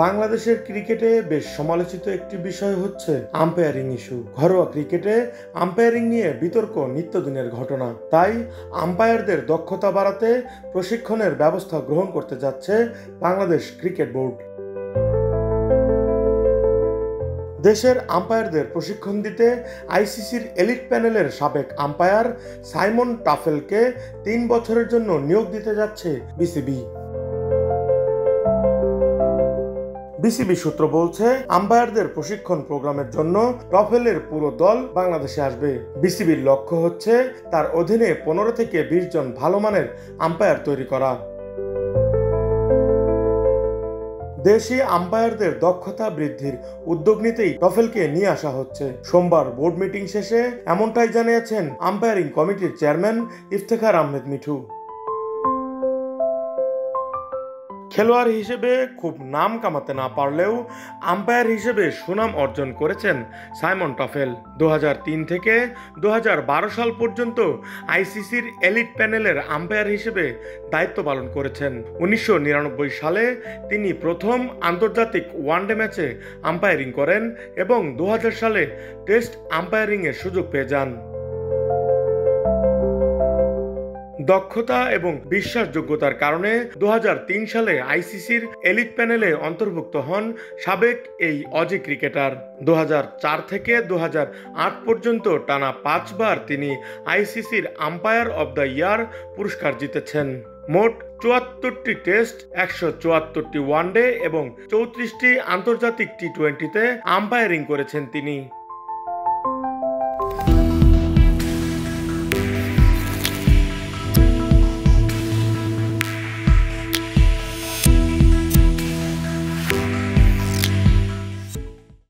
বাংলাদেশের ক্রিকেটে বেশ সমালোচিত একটি বিষয় হচ্ছে আম্পায়ারিং ইস্যু। ঘরোয়া ক্রিকেটে আম্পায়ারিং নিয়ে বিতর্ক নিত্যদিনের ঘটনা। তাই আম্পায়ারদের দক্ষতা বাড়াতে প্রশিক্ষণের ব্যবস্থা গ্রহণ করতে যাচ্ছে বাংলাদেশ ক্রিকেট বোর্ড। দেশের আম্পায়ারদের প্রশিক্ষণ দিতে আইসিসির এলিট প্যানেলের সাবেক আম্পায়ার সাইমন টাফেলকে ৩ বছরের জন্য নিয়োগ দিতে যাচ্ছে বিসিবি। বিসিবি সূত্র বলছে, আম্পায়ারদের প্রশিক্ষণ প্রোগ্রামের জন্য টফেলের পুরো দল বাংলাদেশে আসবে। বিসিবির লক্ষ্য হচ্ছে তার অধীনে 15 থেকে 20 জন ভালো মানের আম্পায়ার তৈরি করা। দেশি আম্পায়ারদের দক্ষতা বৃদ্ধির উদ্যোগ নিতেই টফেলকে নিয়ে আসা হচ্ছে। সোমবার বোর্ড মিটিং শেষে এমনটাই জানিয়েছেন আম্পায়ারিং কমিটির চেয়ারম্যান ইফতেখার আহমেদ মিঠু। খেলোয়াড় হিসেবে খুব নাম কামাতে না পারলেও আম্পায়ার হিসেবে সুনাম অর্জন করেছেন সাইমন টফেল। 2003 থেকে 2012 সাল পর্যন্ত আইসিসির এলিট প্যানেলের আম্পায়ার হিসেবে দায়িত্ব পালন করেছেন। 1999 সালে তিনি প্রথম আন্তর্জাতিক ওয়ানডে ম্যাচে আম্পায়ারিং করেন এবং 2000 সালে টেস্ট আম্পায়ারিংয়ের সুযোগ পেয়ে যান। দক্ষতা এবং বিশ্বাসযোগ্যতার কারণে 2003 সালে আইসিসির এলিট প্যানেলে অন্তর্ভুক্ত হন সাবেক এই অজি ক্রিকেটার। 2004 থেকে 2008 পর্যন্ত টানা 5 বার তিনি আইসিসির আম্পায়ার অব দ্য ইয়ার পুরস্কার জিতেছেন। মোট 74টি টেস্ট, 174টি ওয়ানডে এবং 34টি আন্তর্জাতিক টি-20তে আম্পায়ারিং করেছেন তিনি।